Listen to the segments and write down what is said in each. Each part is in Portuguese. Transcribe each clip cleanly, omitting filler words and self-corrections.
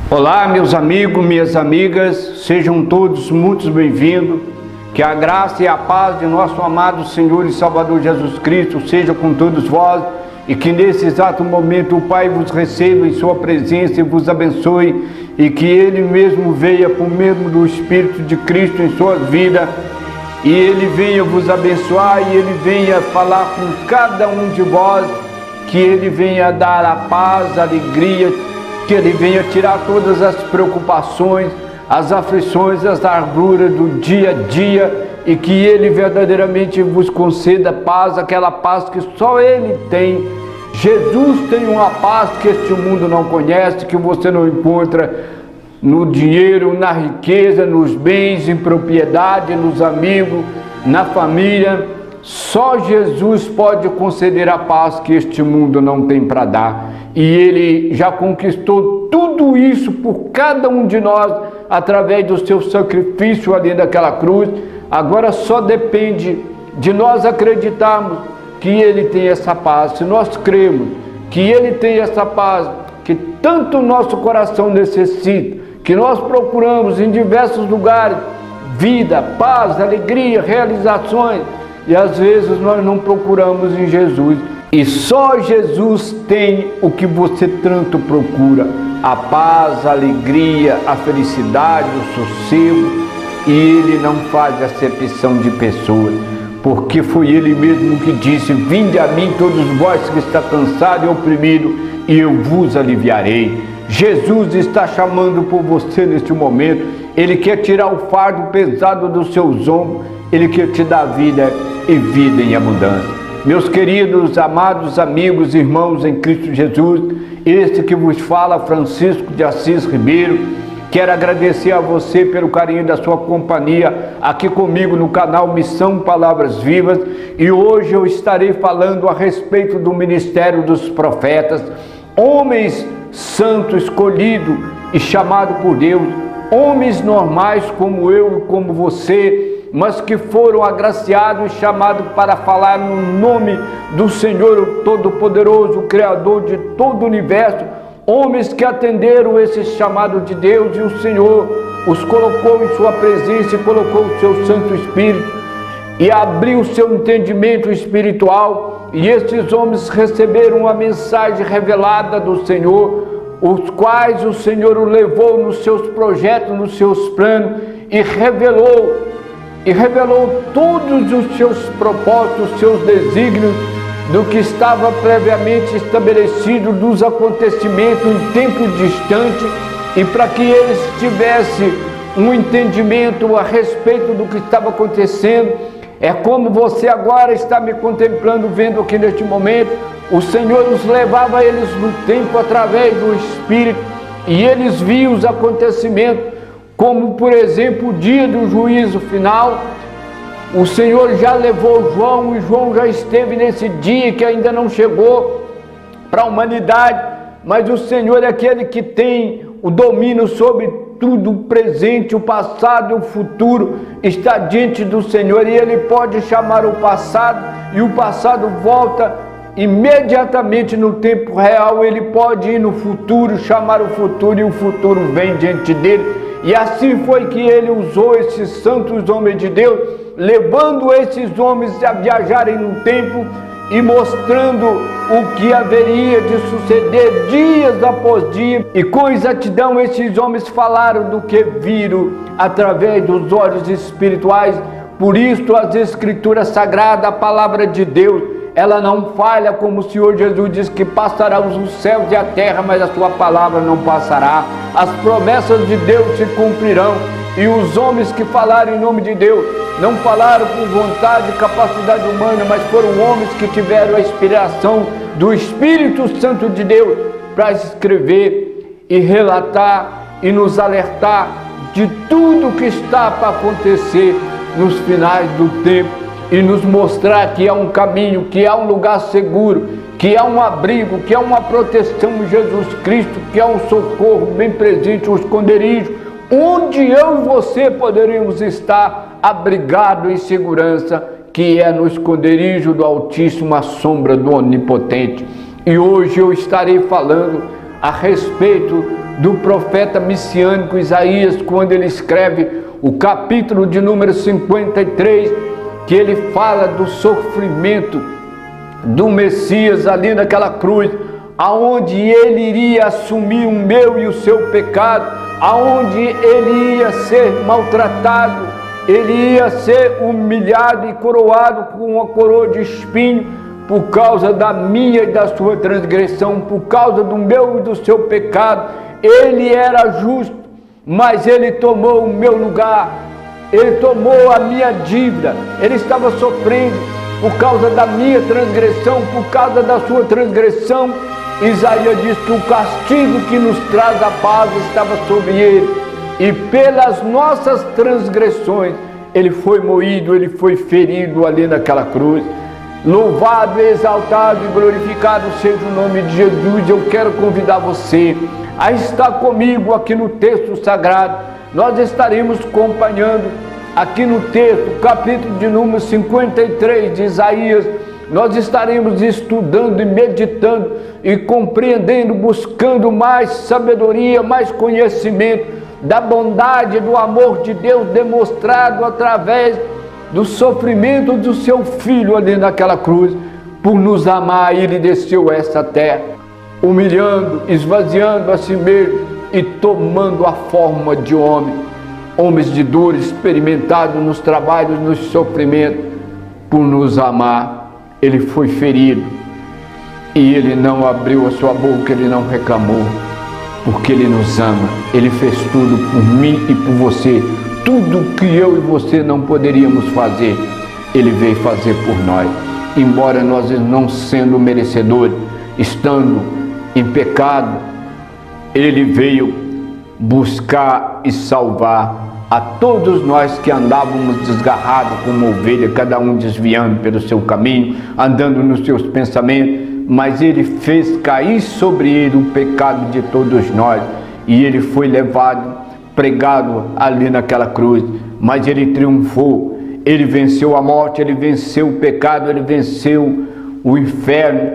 Olá, meus amigos, minhas amigas, sejam todos muito bem-vindos. Que a graça e a paz de nosso amado Senhor e Salvador Jesus Cristo seja com todos vós e que nesse exato momento o Pai vos receba em sua presença e vos abençoe e que Ele mesmo venha por meio do Espírito de Cristo em suas vidas e Ele venha vos abençoar e Ele venha falar com cada um de vós, que Ele venha dar a paz, a alegria, que Ele venha tirar todas as preocupações, as aflições, as agruras do dia a dia e que Ele verdadeiramente vos conceda paz, aquela paz que só Ele tem. Jesus tem uma paz que este mundo não conhece, que você não encontra no dinheiro, na riqueza, nos bens, em propriedade, nos amigos, na família. Só Jesus pode conceder a paz que este mundo não tem para dar. E Ele já conquistou tudo isso por cada um de nós, através do seu sacrifício ali naquela cruz. Agora só depende de nós acreditarmos que Ele tem essa paz. Se nós cremos que Ele tem essa paz, que tanto o nosso coração necessita, que nós procuramos em diversos lugares, vida, paz, alegria, realizações, e às vezes nós não procuramos em Jesus. E só Jesus tem o que você tanto procura: a paz, a alegria, a felicidade, o sossego. E Ele não faz acepção de pessoas, porque foi Ele mesmo que disse: vinde a mim todos vós que está cansado e oprimido, e eu vos aliviarei. Jesus está chamando por você neste momento. Ele quer tirar o fardo pesado dos seus ombros. Ele quer te dar vida e vida em abundância. Meus queridos, amados amigos, irmãos em Cristo Jesus, este que vos fala, Francisco de Assis Ribeiro, quero agradecer a você pelo carinho da sua companhia aqui comigo no canal Missão Palavras Vivas, e hoje eu estarei falando a respeito do ministério dos profetas, homens santos, escolhidos e chamados por Deus, homens normais como eu e como você, mas que foram agraciados e chamados para falar no nome do Senhor Todo-Poderoso, Criador de todo o universo, homens que atenderam esse chamado de Deus, e o Senhor os colocou em sua presença e colocou o seu Santo Espírito e abriu o seu entendimento espiritual, e esses homens receberam a mensagem revelada do Senhor, os quais o Senhor o levou nos seus projetos, nos seus planos, e revelou todos os seus propósitos, os seus desígnios, do que estava previamente estabelecido, dos acontecimentos em tempo distante, e para que eles tivessem um entendimento a respeito do que estava acontecendo. É como você agora está me contemplando, vendo aqui neste momento. O Senhor nos levava eles no tempo através do Espírito, e eles viam os acontecimentos, como por exemplo o dia do juízo final. O Senhor já levou João, e João já esteve nesse dia que ainda não chegou para a humanidade, mas o Senhor é aquele que tem o domínio sobre tudo, o presente, o passado e o futuro está diante do Senhor, e Ele pode chamar o passado, e o passado volta imediatamente no tempo real. Ele pode ir no futuro, chamar o futuro, e o futuro vem diante dele. E assim foi que Ele usou esses santos homens de Deus, levando esses homens a viajarem no tempo e mostrando o que haveria de suceder dias após dia. E com exatidão esses homens falaram do que viram através dos olhos espirituais. Por isso as Escrituras Sagradas, a Palavra de Deus, ela não falha, como o Senhor Jesus diz que passarão os céus e a terra, mas a sua palavra não passará. As promessas de Deus se cumprirão, e os homens que falaram em nome de Deus não falaram por vontade e capacidade humana, mas foram homens que tiveram a inspiração do Espírito Santo de Deus para escrever e relatar e nos alertar de tudo que está para acontecer nos finais do tempo, e nos mostrar que há um caminho, que há um lugar seguro, que há um abrigo, que há uma proteção em Jesus Cristo, que há um socorro bem presente, um esconderijo, onde eu e você poderíamos estar abrigados em segurança, que é no esconderijo do Altíssimo, à sombra do Onipotente. E hoje eu estarei falando a respeito do profeta messiânico Isaías, quando ele escreve o capítulo de número 53, que ele fala do sofrimento do Messias ali naquela cruz, aonde ele iria assumir o meu e o seu pecado, aonde ele ia ser maltratado, ele ia ser humilhado e coroado com uma coroa de espinho por causa da minha e da sua transgressão, por causa do meu e do seu pecado. Ele era justo, mas ele tomou o meu lugar, ele tomou a minha dívida, ele estava sofrendo por causa da minha transgressão, por causa da sua transgressão. Isaías diz que o castigo que nos traz a paz estava sobre ele, e pelas nossas transgressões ele foi moído, ele foi ferido ali naquela cruz. Louvado, exaltado e glorificado seja o nome de Jesus. Eu quero convidar você a estar comigo aqui no texto sagrado. Nós estaremos acompanhando aqui no texto, capítulo de número 53 de Isaías. Nós estaremos estudando e meditando e compreendendo, buscando mais sabedoria, mais conhecimento da bondade, do amor de Deus demonstrado através do sofrimento do seu Filho ali naquela cruz. Por nos amar, ele desceu a essa terra, humilhando, esvaziando a si mesmo e tomando a forma de homem, homens de dor, experimentados nos trabalhos, nos sofrimentos. Por nos amar, ele foi ferido e ele não abriu a sua boca, ele não reclamou, porque ele nos ama. Ele fez tudo por mim e por você. Tudo que eu e você não poderíamos fazer, ele veio fazer por nós. Embora nós não sendo merecedores, estando em pecado, ele veio buscar e salvar a todos nós que andávamos desgarrados como ovelha, cada um desviando pelo seu caminho, andando nos seus pensamentos, mas ele fez cair sobre ele o pecado de todos nós, e ele foi levado, pregado ali naquela cruz, mas ele triunfou, ele venceu a morte, ele venceu o pecado, ele venceu o inferno,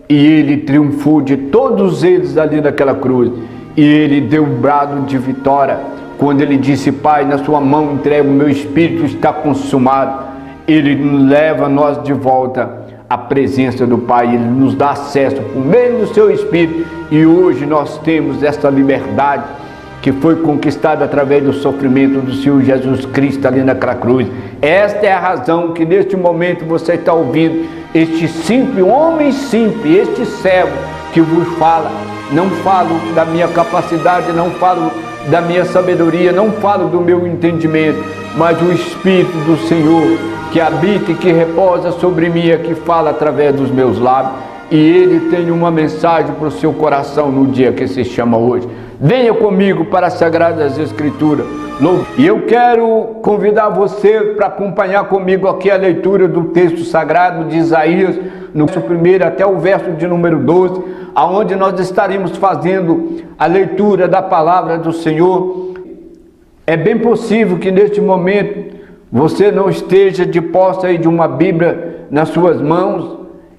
e ele triunfou de todos eles ali naquela cruz, e ele deu um brado de vitória, quando ele disse: Pai, na sua mão entrego o meu espírito, está consumado. Ele leva nós de volta à presença do Pai, ele nos dá acesso por meio do seu espírito, e hoje nós temos essa liberdade que foi conquistada através do sofrimento do Senhor Jesus Cristo ali naquela cruz. Esta é a razão que neste momento você está ouvindo este simples, homem simples, este servo que vos fala. Não falo da minha capacidade, não falo da minha sabedoria, não falo do meu entendimento, mas o Espírito do Senhor que habita e que reposa sobre mim é que fala através dos meus lábios, e ele tem uma mensagem para o seu coração no dia que se chama hoje. Venha comigo para as Sagradas Escrituras. E eu quero convidar você para acompanhar comigo aqui a leitura do texto sagrado de Isaías, no verso 1 até o verso de número 12, aonde nós estaremos fazendo a leitura da palavra do Senhor. É bem possível que neste momento você não esteja de posse aí de uma Bíblia nas suas mãos,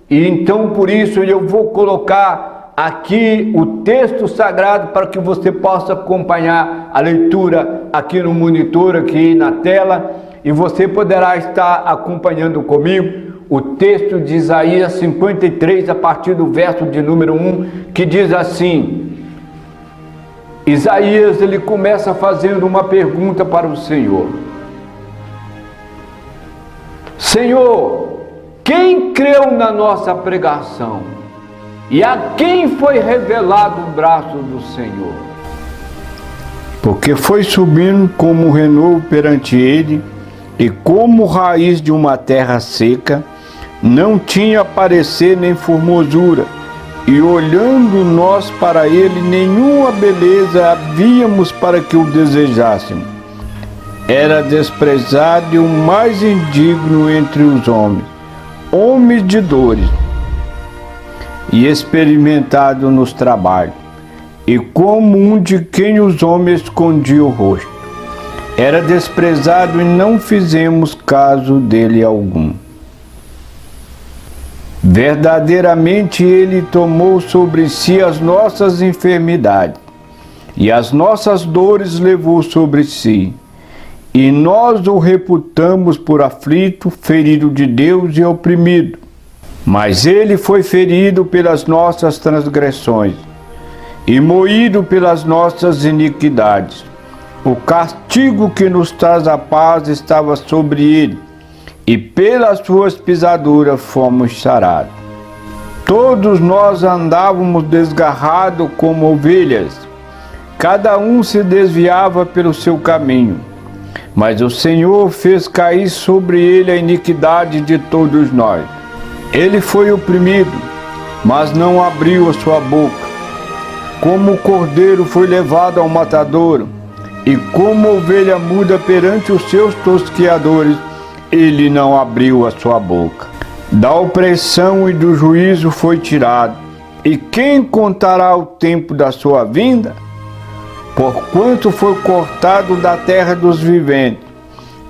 e então por isso eu vou colocar aqui o texto sagrado para que você possa acompanhar a leitura aqui no monitor, aqui na tela, e você poderá estar acompanhando comigo o texto de Isaías 53, a partir do verso de número 1, que diz assim: Isaías, ele começa fazendo uma pergunta para o Senhor. Senhor, quem creu na nossa pregação? E a quem foi revelado o braço do Senhor? Porque foi subindo como renovo perante ele, e como raiz de uma terra seca, não tinha parecer nem formosura, e olhando nós para ele, nenhuma beleza havíamos para que o desejássemos. Era desprezado e o mais indigno entre os homens, homens de dores, e experimentado nos trabalhos, e como um de quem os homens escondiam o rosto. Era desprezado e não fizemos caso dele algum. Verdadeiramente Ele tomou sobre si as nossas enfermidades e as nossas dores levou sobre si. E nós o reputamos por aflito, ferido de Deus e oprimido. Mas Ele foi ferido pelas nossas transgressões e moído pelas nossas iniquidades. O castigo que nos traz a paz estava sobre Ele, e pelas suas pisaduras fomos sarados. Todos nós andávamos desgarrados como ovelhas, cada um se desviava pelo seu caminho, mas o Senhor fez cair sobre ele a iniquidade de todos nós. Ele foi oprimido, mas não abriu a sua boca. Como o cordeiro foi levado ao matadouro, e como ovelha muda perante os seus tosqueadores, ele não abriu a sua boca. Da opressão e do juízo foi tirado. E quem contará o tempo da sua vinda? Porquanto foi cortado da terra dos viventes,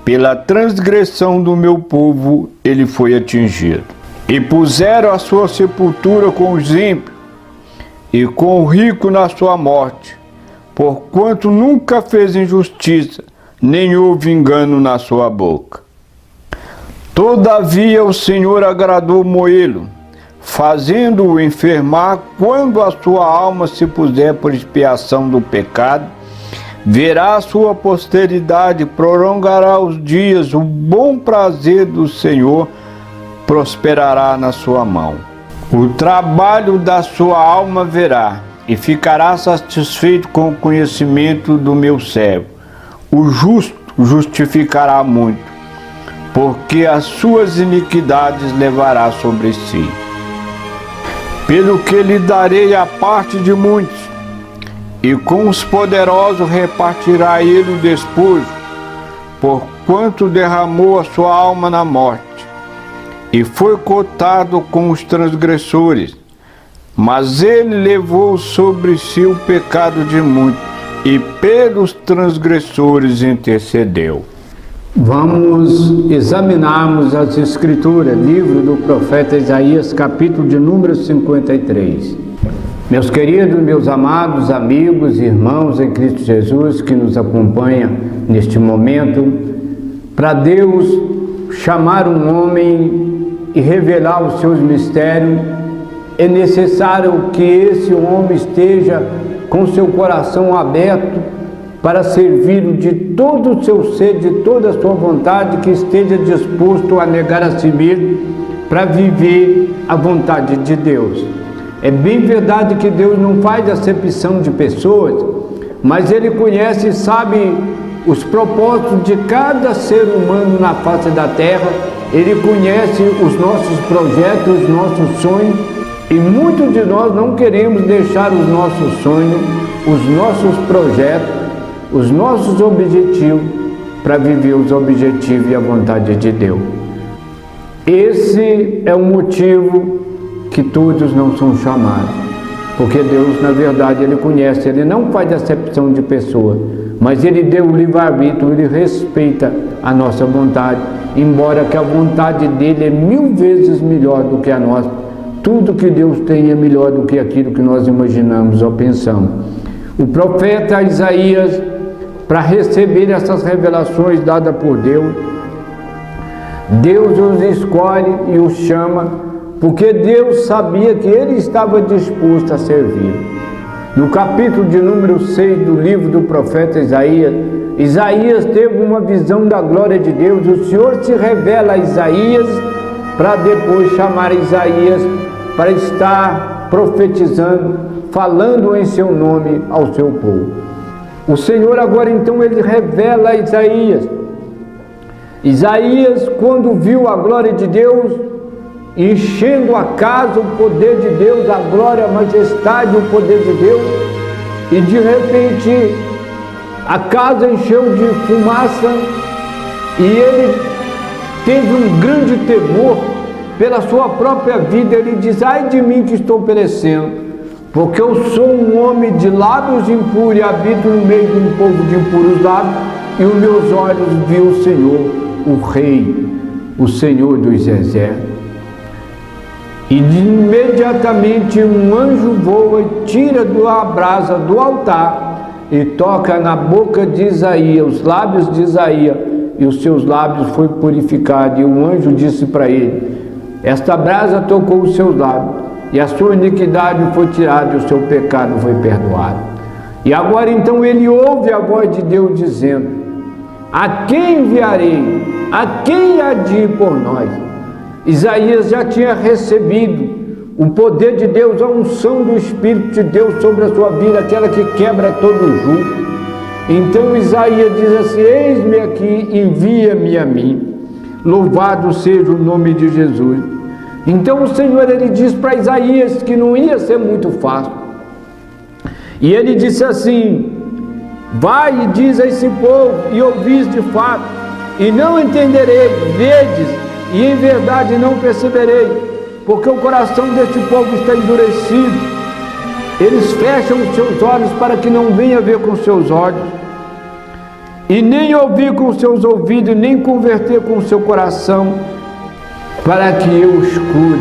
pela transgressão do meu povo ele foi atingido. E puseram a sua sepultura com os ímpios, e com o rico na sua morte, porquanto nunca fez injustiça, nem houve engano na sua boca. Todavia o Senhor agradou moê-lo, fazendo-o enfermar. Quando a sua alma se puser por expiação do pecado, verá a sua posteridade, prolongará os dias, o bom prazer do Senhor prosperará na sua mão. O trabalho da sua alma verá, e ficará satisfeito com o conhecimento do meu servo. O justo justificará muito, porque as suas iniquidades levará sobre si. Pelo que lhe darei a parte de muitos, e com os poderosos repartirá ele o despojo, porquanto derramou a sua alma na morte, e foi cotado com os transgressores, mas ele levou sobre si o pecado de muitos, e pelos transgressores intercedeu. Vamos examinarmos as Escrituras, livro do profeta Isaías, capítulo de número 53. Meus queridos, meus amados amigos e irmãos em Cristo Jesus que nos acompanham neste momento, para Deus chamar um homem e revelar os seus mistérios, é necessário que esse homem esteja com seu coração aberto para servir de todo o seu ser, de toda a sua vontade, que esteja disposto a negar a si mesmo para viver a vontade de Deus. É bem verdade que Deus não faz acepção de pessoas, mas Ele conhece e sabe os propósitos de cada ser humano na face da terra. Ele conhece os nossos projetos, os nossos sonhos, e muitos de nós não queremos deixar os nossos sonhos, os nossos projetos, os nossos objetivos, para viver os objetivos e a vontade de Deus. Esse é o motivo que todos não são chamados, porque Deus, na verdade, Ele conhece, Ele não faz acepção de pessoa, mas Ele deu o livre-arbítrio, Ele respeita a nossa vontade, embora que a vontade dEle é 1000 vezes melhor do que a nossa. Tudo que Deus tem é melhor do que aquilo que nós imaginamos ou pensamos. O profeta Isaías, para receber essas revelações dadas por Deus, Deus os escolhe e os chama, porque Deus sabia que ele estava disposto a servir. No capítulo de número 6 do livro do profeta Isaías, Isaías teve uma visão da glória de Deus. O Senhor se revela a Isaías para depois chamar Isaías para estar profetizando, falando em seu nome ao seu povo. O Senhor agora então ele revela a Isaías. Isaías, quando viu a glória de Deus, enchendo a casa, o poder de Deus, a glória, a majestade, o poder de Deus, e de repente a casa encheu de fumaça e ele teve um grande temor pela sua própria vida. Ele diz: ai de mim que estou perecendo, porque eu sou um homem de lábios impuros e habito no meio de um povo de impuros lábios, e os meus olhos viu o Senhor, o Rei, o Senhor dos exércitos. E imediatamente um anjo voa e tira a brasa do altar e toca na boca de Isaías, os lábios de Isaías, e os seus lábios foi purificado. E o anjo disse para ele: esta brasa tocou os seus lábios, e a sua iniquidade foi tirada, e o seu pecado foi perdoado. E agora então ele ouve a voz de Deus dizendo: a quem enviarei? A quem há de ir por nós? Isaías já tinha recebido o poder de Deus, a unção do Espírito de Deus sobre a sua vida, aquela que quebra todo o jugo. Então Isaías diz assim: eis-me aqui, envia-me a mim. Louvado seja o nome de Jesus. Então o Senhor, ele diz para Isaías que não ia ser muito fácil. E ele disse assim: vai e diz a esse povo, e ouvis de fato, e não entenderei, vedes, e em verdade não perceberei, porque o coração deste povo está endurecido. Eles fecham os seus olhos para que não venha ver com seus olhos, e nem ouvir com seus ouvidos, nem converter com o seu coração, para que eu os cure.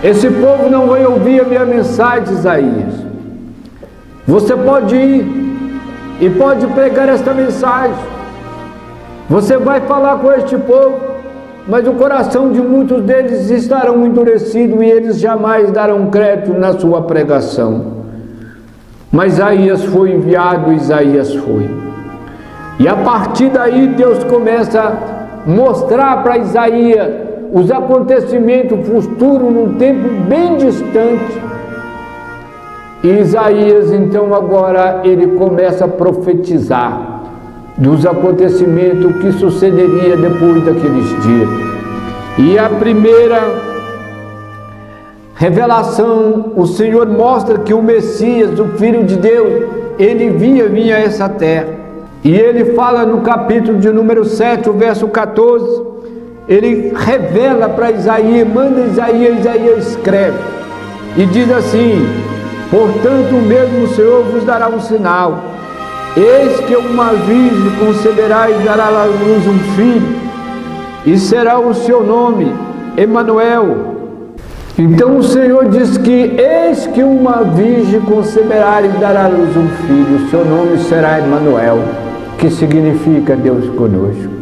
Esse povo não vai ouvir a minha mensagem, Isaías. Você pode ir e pode pregar esta mensagem. Você vai falar com este povo, mas o coração de muitos deles estarão endurecidos e eles jamais darão crédito na sua pregação. Mas Isaías foi enviado, Isaías foi. E a partir daí Deus começa a mostrar para Isaías os acontecimentos futuros num tempo bem distante. E Isaías então agora ele começa a profetizar dos acontecimentos que sucederia depois daqueles dias. E a primeira revelação, o Senhor mostra que o Messias, o Filho de Deus, ele vinha a essa terra. E ele fala no capítulo de número 7, o verso 14, ele revela para Isaías, manda Isaías escreve, e diz assim: portanto o mesmo Senhor vos dará um sinal, eis que uma virgem conceberá e dará à luz um filho, e será o seu nome Emanuel. Então o Senhor diz que eis que uma virgem conceberá e dará à luz um filho, o seu nome será Emanuel, que significa Deus conosco.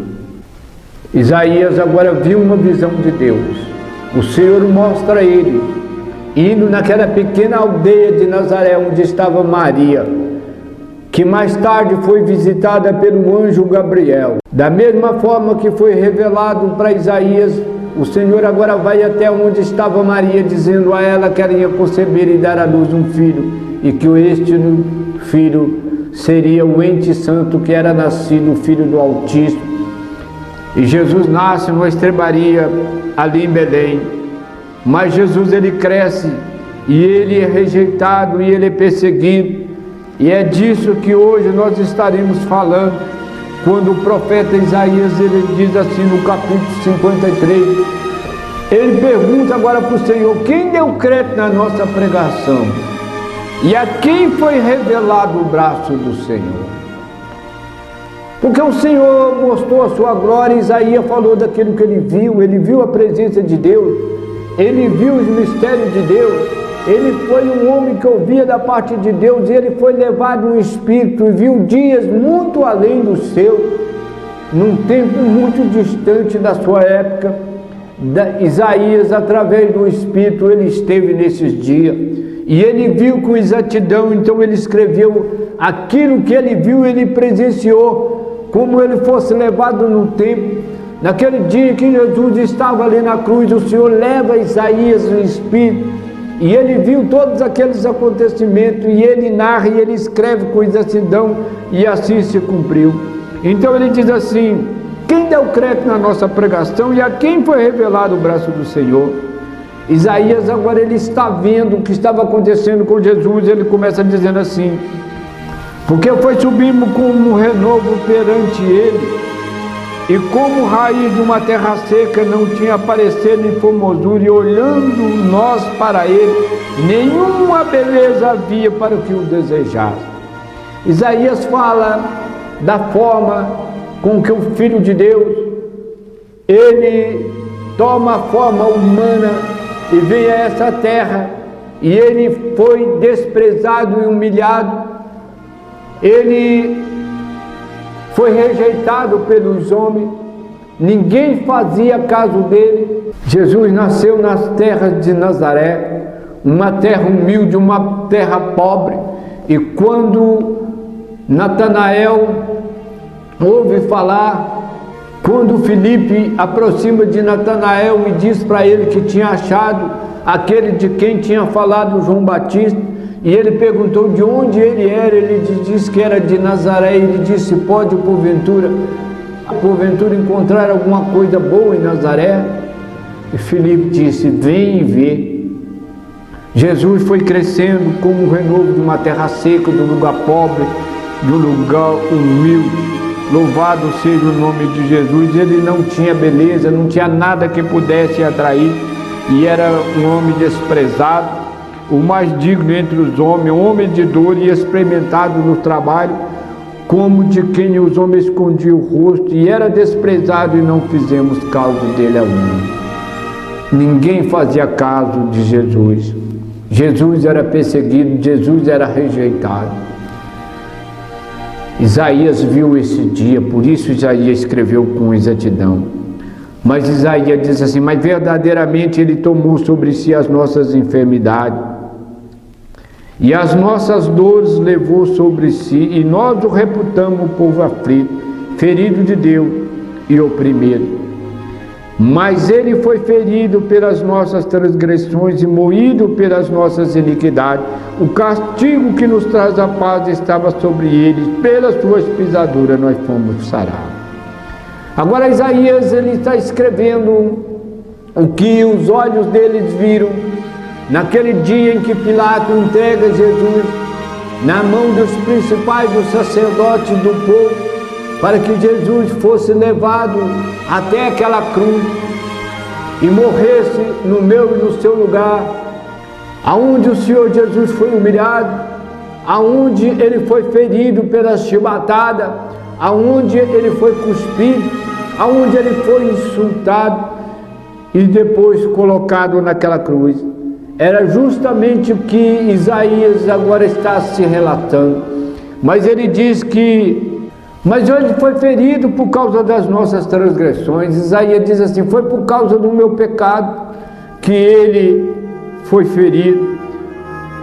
Isaías agora viu uma visão de Deus. O Senhor mostra a ele indo naquela pequena aldeia de Nazaré, onde estava Maria, que mais tarde foi visitada pelo anjo Gabriel. Da mesma forma que foi revelado para Isaías, o Senhor agora vai até onde estava Maria, dizendo a ela que ela ia conceber e dar à luz um filho, e que este filho seria o ente santo, que era nascido o Filho do Altíssimo. E Jesus nasce numa estrebaria ali em Belém. Mas Jesus, ele cresce, e ele é rejeitado, e ele é perseguido. E é disso que hoje nós estaremos falando, quando o profeta Isaías, ele diz assim no capítulo 53, ele pergunta agora para o Senhor: quem deu crédito na nossa pregação? E a quem foi revelado o braço do Senhor? Porque o Senhor mostrou a sua glória. Isaías falou daquilo que ele viu a presença de Deus, ele viu os mistérios de Deus, ele foi um homem que ouvia da parte de Deus, e ele foi levado no Espírito e viu dias muito além do seu, num tempo muito distante da sua época. Isaías, através do Espírito, ele esteve nesses dias, e ele viu com exatidão. Então ele escreveu aquilo que ele viu, ele presenciou, como ele fosse levado no tempo. Naquele dia que Jesus estava ali na cruz, o Senhor leva Isaías no Espírito, e ele viu todos aqueles acontecimentos, e ele narra e ele escreve com exatidão, e assim se cumpriu. Então ele diz assim: quem deu crédito na nossa pregação, e a quem foi revelado o braço do Senhor? Isaías agora ele está vendo o que estava acontecendo com Jesus. Ele começa dizendo assim: porque foi subimos como um renovo perante ele, e como raiz de uma terra seca, não tinha parecer nem formosura, e olhando nós para ele, nenhuma beleza havia para o que o desejasse. Isaías fala da forma com que o Filho de Deus, ele toma a forma humana, e vem a essa terra, e ele foi desprezado e humilhado, ele foi rejeitado pelos homens, ninguém fazia caso dele. Jesus nasceu nas terras de Nazaré, uma terra humilde, uma terra pobre, e quando Natanael ouve falar, quando Filipe aproxima de Natanael e diz para ele que tinha achado aquele de quem tinha falado João Batista, e ele perguntou de onde ele era, ele disse que era de Nazaré, e ele disse: pode porventura encontrar alguma coisa boa em Nazaré? E Filipe disse: vem e vê. Jesus foi crescendo como um renovo de uma terra seca, de um lugar pobre, de um lugar humilde. Louvado seja o nome de Jesus. Ele não tinha beleza, não tinha nada que pudesse atrair, e era um homem desprezado, o mais digno entre os homens, um homem de dor e experimentado no trabalho, como de quem os homens escondiam o rosto, e era desprezado, e não fizemos caso dele algum. Ninguém fazia caso de Jesus. Jesus era perseguido, Jesus era rejeitado. Isaías viu esse dia, por isso Isaías escreveu com exatidão. Mas Isaías diz assim: mas verdadeiramente ele tomou sobre si as nossas enfermidades, e as nossas dores levou sobre si, e nós o reputamos povo aflito, ferido de Deus e oprimido. Mas ele foi ferido pelas nossas transgressões e moído pelas nossas iniquidades. O castigo que nos traz a paz estava sobre ele, pelas suas pisaduras nós fomos sarados. Agora Isaías, ele está escrevendo o que os olhos deles viram naquele dia em que Pilato entrega Jesus na mão dos principais, dos sacerdotes do povo, para que Jesus fosse levado até aquela cruz e morresse no meu e no seu lugar, aonde o Senhor Jesus foi humilhado, aonde ele foi ferido pela chibatada, aonde ele foi cuspido, aonde ele foi insultado e depois colocado naquela cruz. Era justamente o que Isaías agora está se relatando. Mas ele diz que mas ele foi ferido por causa das nossas transgressões. Isaías diz assim: foi por causa do meu pecado que ele foi ferido,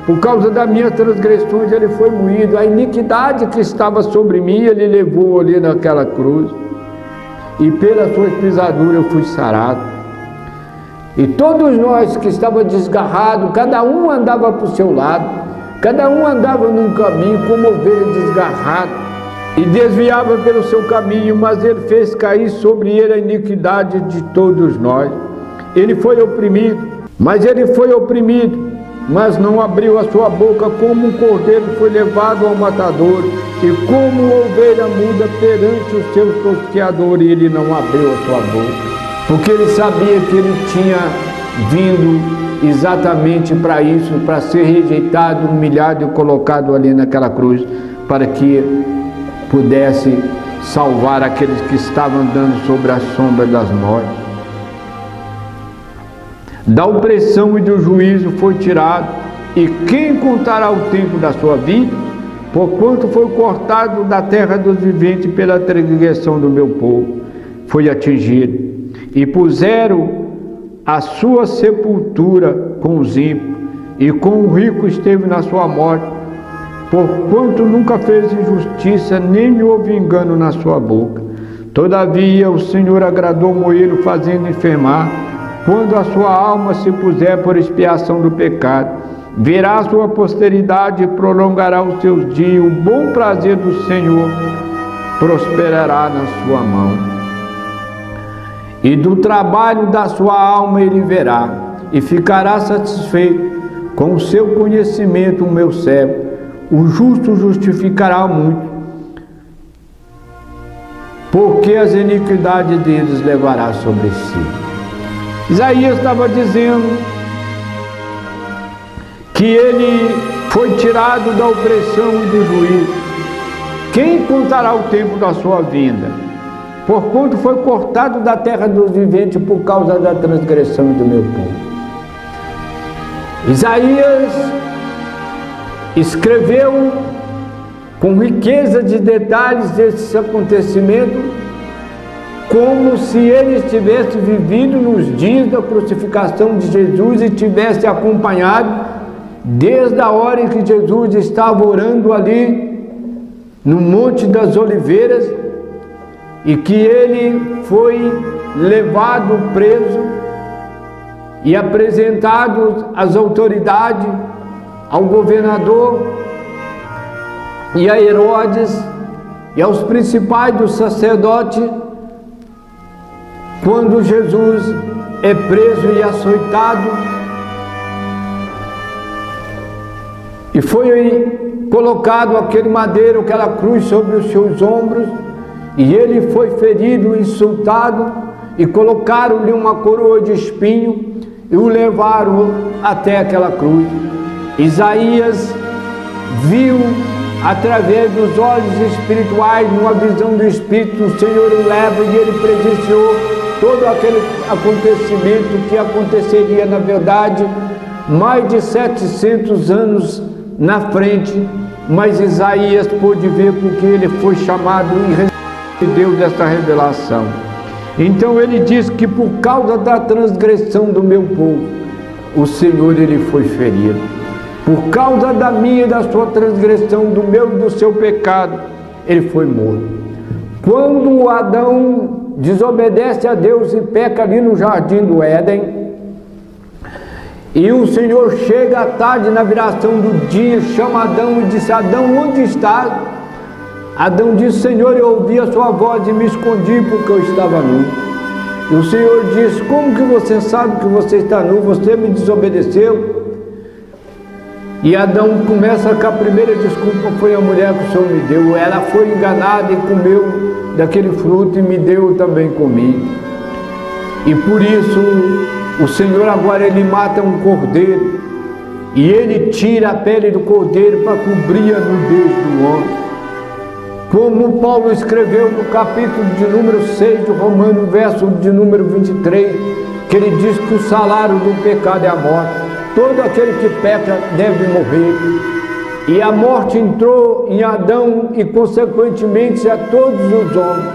por causa das minhas transgressões ele foi moído, a iniquidade que estava sobre mim ele levou ali naquela cruz, e pelas suas pisaduras eu fui sarado. E todos nós que estávamos desgarrados, cada um andava para o seu lado, cada um andava num caminho como ovelha desgarrada, e desviava pelo seu caminho, mas ele fez cair sobre ele a iniquidade de todos nós. Ele foi oprimido, mas não abriu a sua boca. Como um cordeiro foi levado ao matador, e como ovelha muda perante os seus tosqueadores, ele não abriu a sua boca, porque ele sabia que ele tinha vindo exatamente para isso, para ser rejeitado, humilhado e colocado ali naquela cruz, para que pudesse salvar aqueles que estavam andando sobre a sombra das mortes. Da opressão e do juízo foi tirado, e quem contará o tempo da sua vida? Porquanto foi cortado da terra dos viventes pela transgressão do meu povo, foi atingido, e puseram a sua sepultura com os ímpios, e com o rico esteve na sua morte, porquanto nunca fez injustiça, nem houve engano na sua boca. Todavia o Senhor agradou moê-lo, fazendo enfermar. Quando a sua alma se puser por expiação do pecado, verá a sua posteridade e prolongará os seus dias. O bom prazer do Senhor prosperará na sua mão, e do trabalho da sua alma ele verá, e ficará satisfeito com o seu conhecimento, o meu servo. O justo justificará muito, porque as iniquidades deles levará sobre si. Isaías estava dizendo que ele foi tirado da opressão e do juízo. Quem contará o tempo da sua vinda? Porquanto foi cortado da terra dos viventes por causa da transgressão do meu povo. Isaías escreveu com riqueza de detalhes esse acontecimento, como se ele tivesse vivido nos dias da crucificação de Jesus e tivesse acompanhado desde a hora em que Jesus estava orando ali no Monte das Oliveiras e que ele foi levado preso e apresentado às autoridades, ao governador e a Herodes e aos principais dos sacerdotes, quando Jesus é preso e açoitado e foi colocado aquele madeiro, aquela cruz sobre os seus ombros, e ele foi ferido, insultado, e colocaram-lhe uma coroa de espinho e o levaram até aquela cruz. Isaías viu através dos olhos espirituais, numa visão do Espírito, o Senhor o leva e ele presenciou todo aquele acontecimento que aconteceria, na verdade, mais de 700 anos na frente, mas Isaías pôde ver porque ele foi chamado e recebeu desta revelação. Então ele diz que por causa da transgressão do meu povo, o Senhor ele foi ferido. Por causa da minha e da sua transgressão, do meu e do seu pecado, ele foi morto. Quando Adão desobedece a Deus e peca ali no jardim do Éden, e o Senhor chega à tarde, na viração do dia, chama Adão e diz: Adão, onde estás? Adão disse: Senhor, eu ouvi a sua voz e me escondi porque eu estava nu. E o Senhor diz: como que você sabe que você está nu? Você me desobedeceu. E Adão começa com a primeira desculpa: foi a mulher que o Senhor me deu. Ela foi enganada e comeu daquele fruto e me deu, também comi. E por isso o Senhor agora ele mata um cordeiro e ele tira a pele do cordeiro para cobrir a nudez do homem. Como Paulo escreveu no capítulo de número 6 de Romanos, verso de número 23, que ele diz que o salário do pecado é a morte. Todo aquele que peca deve morrer. E a morte entrou em Adão e consequentemente a todos os homens.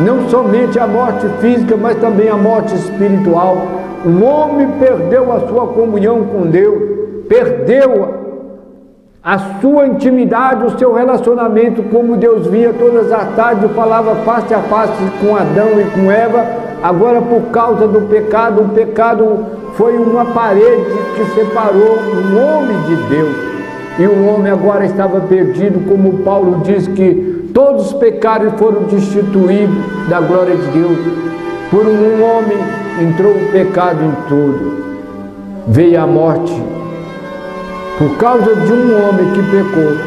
Não somente a morte física, mas também a morte espiritual. O homem perdeu a sua comunhão com Deus, perdeu a sua intimidade, o seu relacionamento, como Deus via todas as tardes, falava face a face com Adão e com Eva. Agora, por causa do pecado, o pecado foi uma parede que separou o homem de Deus. E o homem agora estava perdido, como Paulo diz que todos os pecados foram destituídos da glória de Deus. Por um homem entrou o pecado em tudo. Veio a morte por causa de um homem que pecou.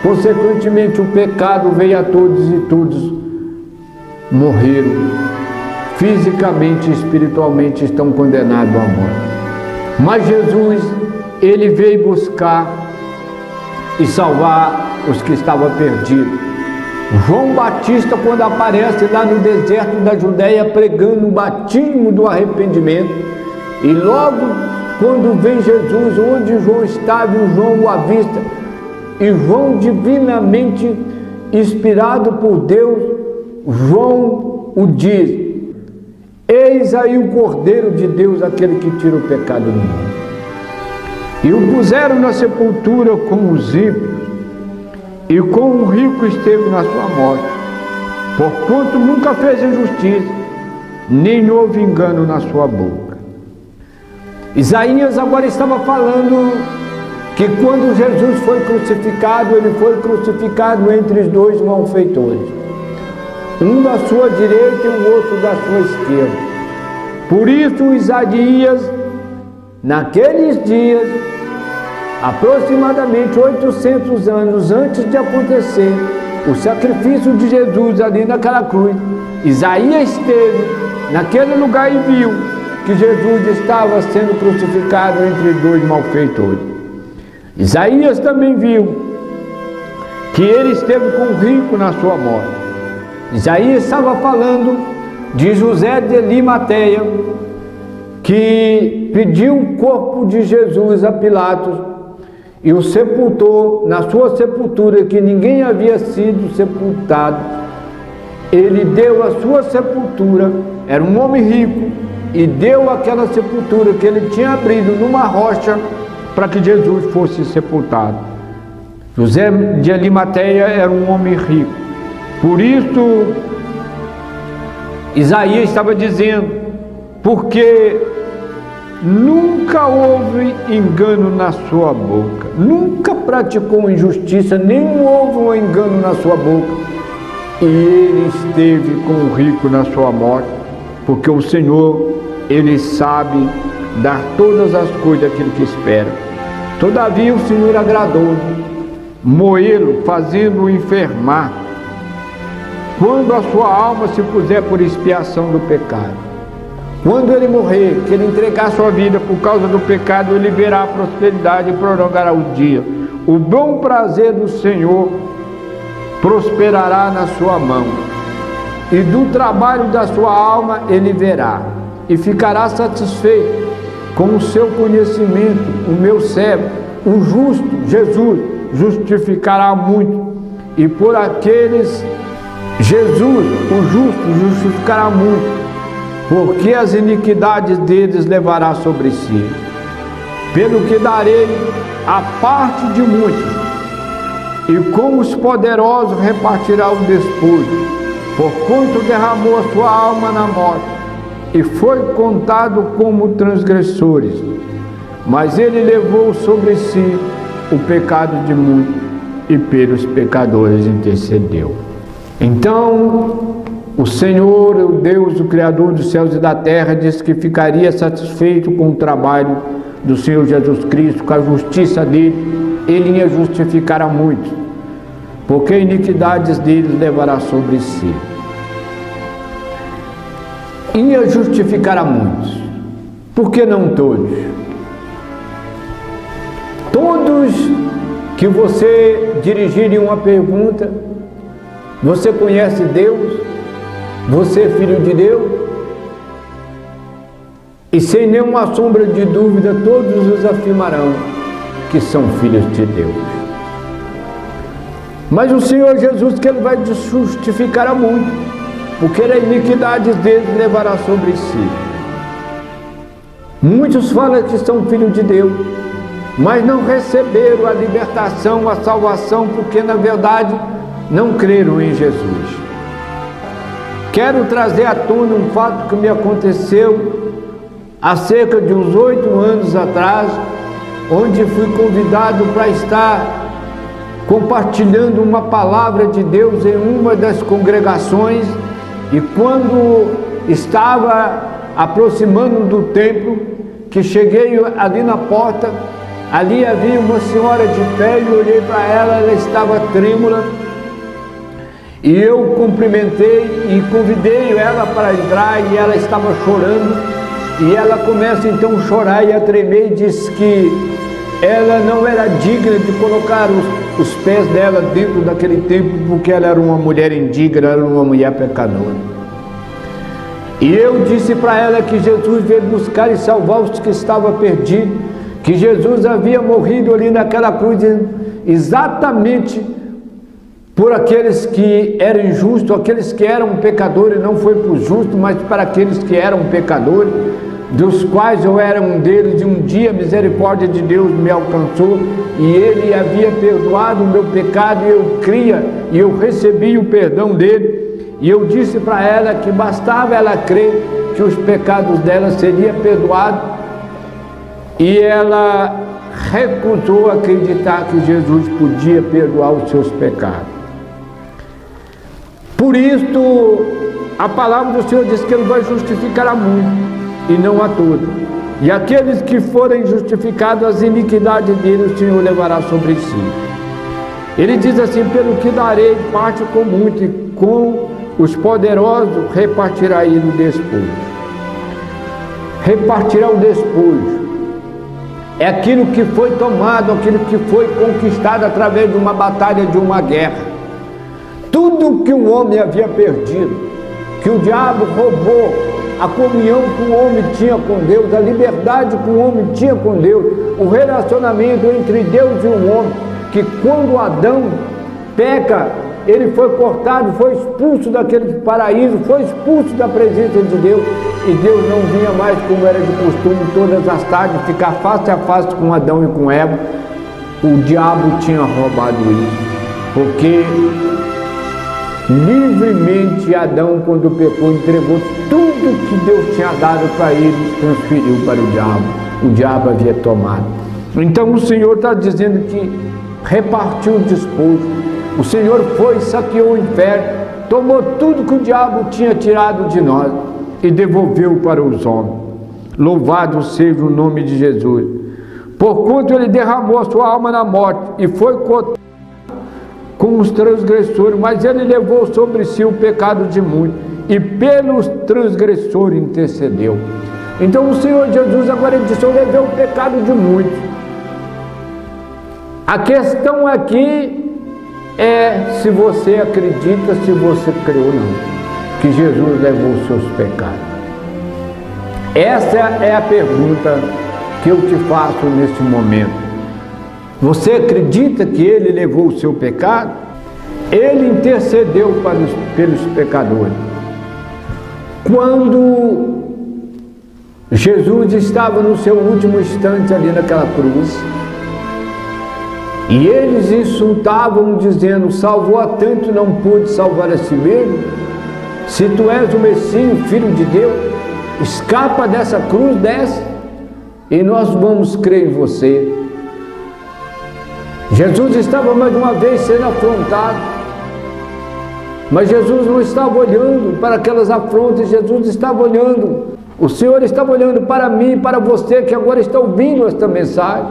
Consequentemente, o pecado veio a todos e todos morreram. Fisicamente e espiritualmente estão condenados à morte. Mas Jesus, ele veio buscar e salvar os que estavam perdidos. João Batista, quando aparece lá no deserto da Judéia pregando o batismo do arrependimento, e logo quando vem Jesus, onde João estava, e João o avista, e João, divinamente inspirado por Deus, João o diz: eis aí o Cordeiro de Deus, aquele que tira o pecado do mundo. E o puseram na sepultura com os ímpios, e com o rico esteve na sua morte, porquanto nunca fez injustiça, nem houve engano na sua boca. Isaías agora estava falando que quando Jesus foi crucificado, ele foi crucificado entre os dois malfeitores, um da sua direita e o outro da sua esquerda. Por isso Isaías, naqueles dias, aproximadamente 800 anos antes de acontecer o sacrifício de Jesus ali naquela cruz, Isaías esteve naquele lugar e viu que Jesus estava sendo crucificado entre dois malfeitores. Isaías também viu que ele esteve com o rico na sua morte. Isaías estava falando de José de Arimateia, que que pediu o corpo de Jesus a Pilatos e o sepultou na sua sepultura, que ninguém havia sido sepultado. Ele deu a sua sepultura, era um homem rico, e deu aquela sepultura que ele tinha abrido numa rocha para que Jesus fosse sepultado. José de Arimateia era um homem rico. Por isso, Isaías estava dizendo, porque nunca houve engano na sua boca, nunca praticou injustiça, nem houve um engano na sua boca, e ele esteve com o rico na sua morte, porque o Senhor, Ele sabe dar todas as coisas àquele que espera. Todavia o Senhor agradou moê-lo, fazendo-o enfermar, quando a sua alma se puser por expiação do pecado. Quando ele morrer, que ele entregar sua vida por causa do pecado, ele verá a prosperidade e prolongará o dia. O bom prazer do Senhor prosperará na sua mão, e do trabalho da sua alma ele verá, e ficará satisfeito com o seu conhecimento. O meu servo, o justo, Jesus, justificará muito, e por aqueles, Jesus, o justo, justificará muito, porque as iniquidades deles levará sobre si. Pelo que darei a parte de muitos, e com os poderosos repartirá o despojo, porquanto derramou a sua alma na morte, e foi contado como transgressores. Mas ele levou sobre si o pecado de muitos, e pelos pecadores intercedeu. Então, o Senhor, o Deus, o Criador dos céus e da terra, disse que ficaria satisfeito com o trabalho do Senhor Jesus Cristo, com a justiça dele. Ele ia justificar a muitos, porque iniquidades deles levará sobre si. Ia justificar a muitos, por que não todos? Todos que você dirigirem uma pergunta, você conhece Deus? Você é filho de Deus? E sem nenhuma sombra de dúvida, todos os afirmarão que são filhos de Deus. Mas o Senhor Jesus, que Ele vai justificar a muitos, porque a iniquidade deles levará sobre si. Muitos falam que são filhos de Deus, mas não receberam a libertação, a salvação, porque na verdade não creram em Jesus. Quero trazer à tona um fato que me aconteceu há cerca de uns 8 anos atrás, onde fui convidado para estar compartilhando uma palavra de Deus em uma das congregações, e quando estava aproximando do templo, que cheguei ali na porta, ali havia uma senhora de pé, e olhei para ela, ela estava trêmula, e eu cumprimentei e convidei ela para entrar, e ela estava chorando, e ela começa então a chorar e a tremer, e diz que ela não era digna de colocar os pés dela dentro daquele templo, porque ela era uma mulher indigna, ela era uma mulher pecadora. E eu disse para ela que Jesus veio buscar e salvar os que estavam perdidos, que Jesus havia morrido ali naquela cruz exatamente por aqueles que eram injustos, aqueles que eram pecadores. Não foi por justos, mas para aqueles que eram pecadores, dos quais eu era um deles, e um dia a misericórdia de Deus me alcançou, e Ele havia perdoado o meu pecado, e eu cria, e eu recebi o perdão dele, e eu disse para ela que bastava ela crer que os pecados dela seriam perdoados, e ela recusou acreditar que Jesus podia perdoar os seus pecados. Por isso, a palavra do Senhor diz que Ele vai justificar a muitos, e não a todos. E aqueles que forem justificados, as iniquidades dele o Senhor levará sobre si. Ele diz assim: pelo que darei parte com muito, e com os poderosos repartirá ele o despojo. Repartirá o despojo. É aquilo que foi tomado, aquilo que foi conquistado através de uma batalha, de uma guerra. Tudo que o homem havia perdido, que o diabo roubou, a comunhão que o homem tinha com Deus, a liberdade que o homem tinha com Deus, o relacionamento entre Deus e o homem, que quando Adão peca, ele foi cortado, foi expulso daquele paraíso, foi expulso da presença de Deus, e Deus não vinha mais, como era de costume, todas as tardes, ficar face a face com Adão e com Eva. O diabo tinha roubado isso, porque livremente Adão, quando pecou, entregou tudo que Deus tinha dado para ele, transferiu para o diabo. O diabo havia tomado. Então o Senhor está dizendo que repartiu o despojo. O Senhor foi, saqueou o inferno, tomou tudo que o diabo tinha tirado de nós e devolveu para os homens. Louvado seja o nome de Jesus. Porquanto ele derramou sua alma na morte e foi cotado com os transgressores, mas ele levou sobre si o pecado de muitos e pelos transgressores intercedeu. Então o Senhor Jesus agora disse: eu levei o pecado de muitos. A questão aqui é se você acredita, se você crê ou não, que Jesus levou os seus pecados. Essa é a pergunta que eu te faço neste momento. Você acredita que Ele levou o seu pecado? Ele intercedeu pelos pecadores. Quando Jesus estava no seu último instante ali naquela cruz, e eles insultavam dizendo: salvou a tanto, não pôde salvar a si mesmo? Se tu és o Messias, filho de Deus, escapa dessa cruz, desce, e nós vamos crer em você. Jesus estava mais uma vez sendo afrontado, mas Jesus não estava olhando para aquelas afrontas. Jesus estava olhando, o Senhor estava olhando para mim e para você que agora está ouvindo esta mensagem,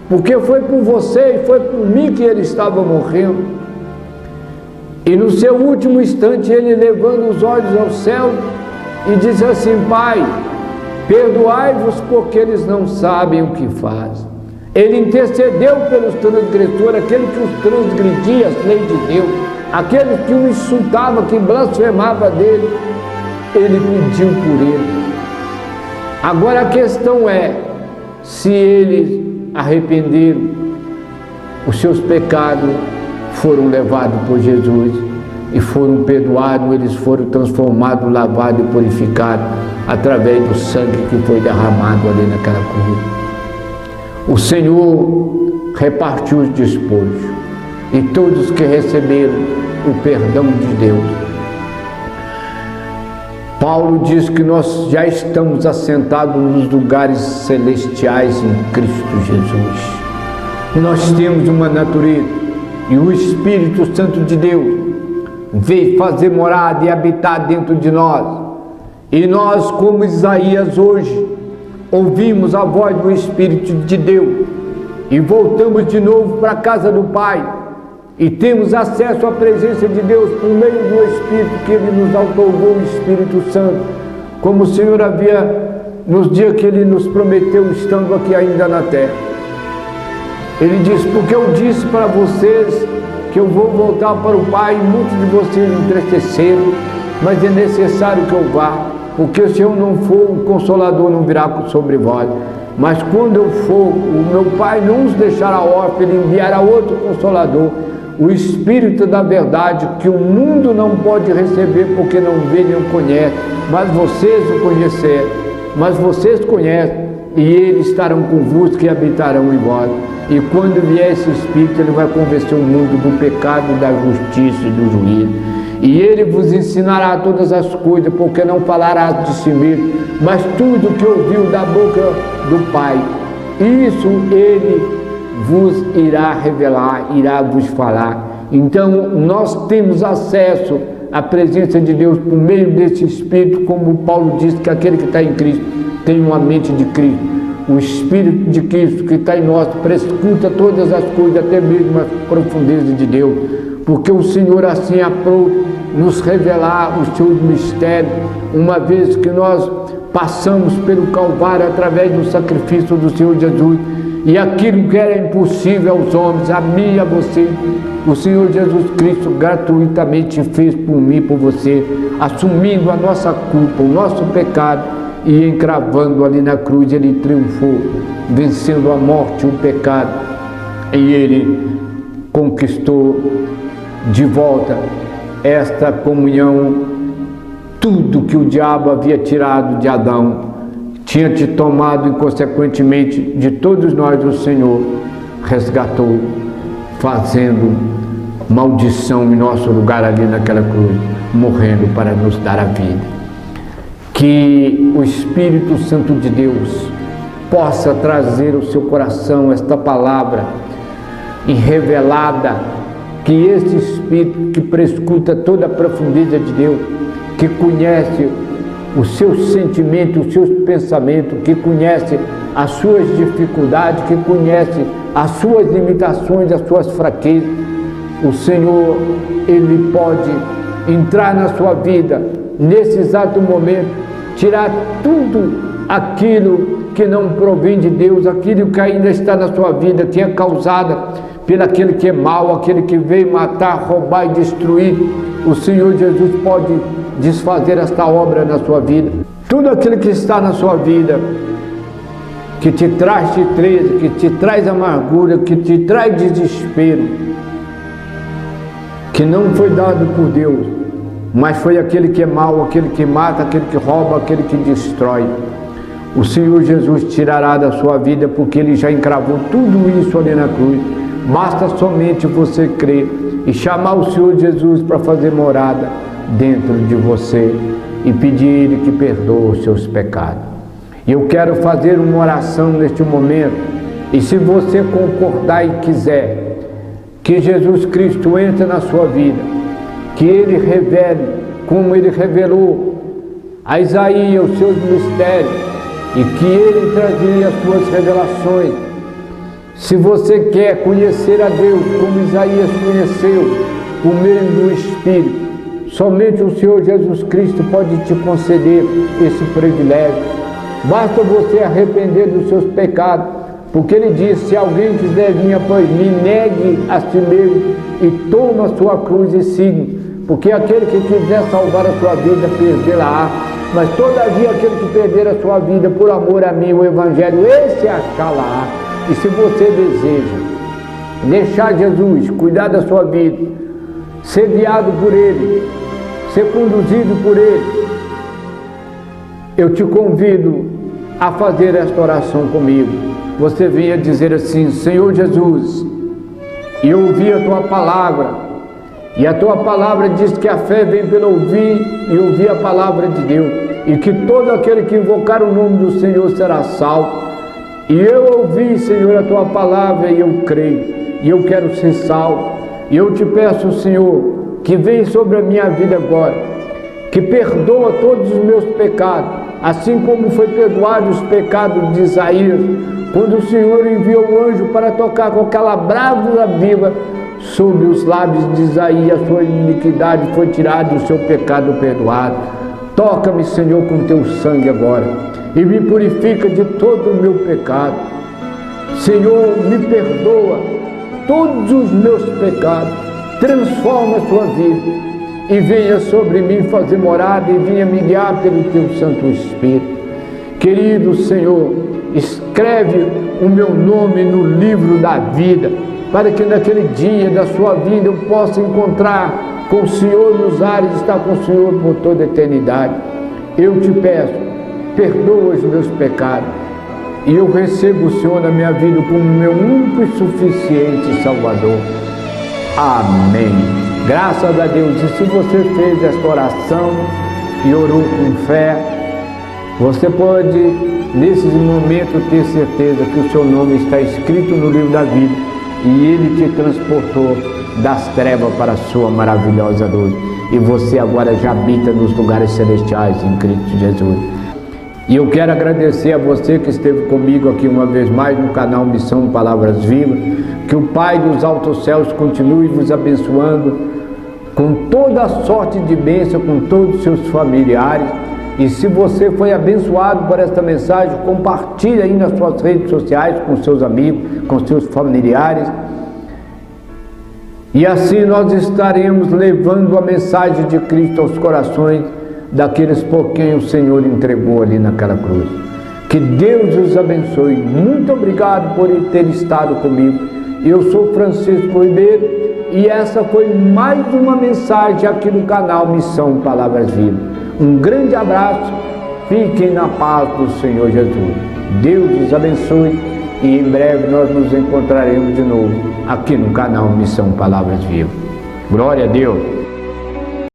porque foi por você e foi por mim que Ele estava morrendo. E no seu último instante, Ele levando os olhos ao céu e diz assim: Pai, perdoai-vos porque eles não sabem o que fazem. Ele intercedeu pelos transgressores, aquele que os transgredia as leis de Deus, aquele que o insultava, que blasfemava dele, ele pediu por ele. Agora a questão é, se eles arrependeram, os seus pecados foram levados por Jesus e foram perdoados, eles foram transformados, lavados e purificados através do sangue que foi derramado ali naquela cruz. O Senhor repartiu os despojos e todos que receberam o perdão de Deus. Paulo diz que nós já estamos assentados nos lugares celestiais em Cristo Jesus. Nós temos uma natureza e o Espírito Santo de Deus veio fazer morada e habitar dentro de nós. E nós, como Isaías hoje, ouvimos a voz do Espírito de Deus e voltamos de novo para a casa do Pai e temos acesso à presença de Deus por meio do Espírito que Ele nos outorgou, o Espírito Santo, como o Senhor havia nos dias que Ele nos prometeu, estando aqui ainda na terra. Ele disse: porque eu disse para vocês que eu vou voltar para o Pai, e muitos de vocês entristeceram, mas é necessário que eu vá, porque se eu não for, o Consolador não virá sobre vós. Mas quando eu for, o meu Pai não os deixará órfãos, Ele enviará outro Consolador, o Espírito da verdade, que o mundo não pode receber, porque não vê nem o conhece, mas vocês o conheceram, mas vocês conhecem, e eles estarão convosco e habitarão em vós. E quando vier esse Espírito, ele vai convencer o mundo do pecado, da justiça e do juízo. E ele vos ensinará todas as coisas, porque não falará de si mesmo, mas tudo que ouviu da boca do Pai, isso ele vos irá revelar, irá vos falar. Então nós temos acesso à presença de Deus por meio desse Espírito, como Paulo diz que aquele que está em Cristo tem uma mente de Cristo. O Espírito de Cristo que está em nós prescruta todas as coisas, até mesmo as profundezas de Deus, porque o Senhor assim aprove nos revelar os seus mistérios, uma vez que nós passamos pelo Calvário através do sacrifício do Senhor Jesus, E aquilo que era impossível aos homens, a mim e a você, o Senhor Jesus Cristo gratuitamente fez por mim e por você, assumindo a nossa culpa, o nosso pecado, e encravando ali na cruz. Ele triunfou, vencendo a morte e o pecado, e Ele conquistou de volta esta comunhão. Tudo que o diabo havia tirado de Adão, tinha te tomado, e consequentemente de todos nós, o Senhor resgatou, fazendo maldição em nosso lugar ali naquela cruz, morrendo para nos dar a vida. Que o Espírito Santo de Deus possa trazer ao seu coração esta palavra e revelada, que este Espírito que prescuta toda a profundeza de Deus, que conhece os seus sentimentos, os seus pensamentos, que conhece as suas dificuldades, que conhece as suas limitações, as suas fraquezas, o Senhor, Ele pode entrar na sua vida nesse exato momento, tirar tudo aquilo que não provém de Deus, aquilo que ainda está na sua vida, que é causada pelo aquele que é mau, aquele que veio matar, roubar e destruir. O Senhor Jesus pode desfazer esta obra na sua vida. Tudo aquilo que está na sua vida, que te traz tristeza, que te traz amargura, que te traz desespero, que não foi dado por Deus, mas foi aquele que é mau, aquele que mata, aquele que rouba, aquele que destrói. O Senhor Jesus tirará da sua vida, porque Ele já encravou tudo isso ali na cruz. Basta somente você crer e chamar o Senhor Jesus para fazer morada dentro de você e pedir a Ele que perdoe os seus pecados. E eu quero fazer uma oração neste momento, e se você concordar e quiser que Jesus Cristo entre na sua vida, que Ele revele, como Ele revelou a Isaías os seus mistérios, e que Ele trazia as suas revelações. Se você quer conhecer a Deus como Isaías conheceu, por meio do Espírito, somente o Senhor Jesus Cristo pode te conceder esse privilégio. Basta você arrepender dos seus pecados, porque Ele diz: se alguém quiser vir após mim, negue a si mesmo e toma a sua cruz e siga. Porque aquele que quiser salvar a sua vida, perdê-la-á. Mas todavia aquele que perder a sua vida por amor a mim, o Evangelho, esse achá-la-á. E se você deseja deixar Jesus cuidar da sua vida, ser guiado por Ele, ser conduzido por Ele, eu te convido a fazer esta oração comigo. Você venha dizer assim: Senhor Jesus, eu ouvi a Tua palavra, e a Tua palavra diz que a fé vem pelo ouvir e ouvir a palavra de Deus, e que todo aquele que invocar o nome do Senhor será salvo. E eu ouvi, Senhor, a Tua palavra, e eu creio, e eu quero ser salvo. E eu te peço, Senhor, que venha sobre a minha vida agora, que perdoa todos os meus pecados, assim como foi perdoado os pecados de Isaías, quando o Senhor enviou o anjo para tocar com aquela brasa viva sobre os lábios de Isaías, a sua iniquidade foi tirada e o seu pecado perdoado. Toca-me, Senhor, com Teu sangue agora, e me purifica de todo o meu pecado. Senhor, me perdoa todos os meus pecados, transforma a Tua vida, e venha sobre mim fazer morada, e venha me guiar pelo Teu Santo Espírito. Querido Senhor, escreve o meu nome no livro da vida, para que naquele dia da sua vida eu possa encontrar com o Senhor nos ares, estar com o Senhor por toda a eternidade. Eu te peço, perdoa os meus pecados, e eu recebo o Senhor na minha vida como meu único e suficiente Salvador. Amém. Graças a Deus. E se você fez esta oração e orou com fé, você pode, nesses momentos, ter certeza que o seu nome está escrito no livro da vida, e Ele te transportou das trevas para a sua maravilhosa luz, e você agora já habita nos lugares celestiais em Cristo Jesus. E eu quero agradecer a você que esteve comigo aqui uma vez mais no canal Missão Palavras Vivas. Que o Pai dos altos céus continue vos abençoando com toda a sorte de bênção, com todos os seus familiares, E se você foi abençoado por esta mensagem, compartilhe aí nas suas redes sociais com seus amigos, com seus familiares. E assim nós estaremos levando a mensagem de Cristo aos corações daqueles por quem o Senhor entregou ali naquela cruz. Que Deus os abençoe. Muito obrigado por ter estado comigo. Eu sou Francisco Ribeiro e essa foi mais uma mensagem aqui no canal Missão Palavras Vivas. Um grande abraço, fiquem na paz do Senhor Jesus. Deus os abençoe e em breve nós nos encontraremos de novo aqui no canal Missão Palavras Vivas. Glória a Deus.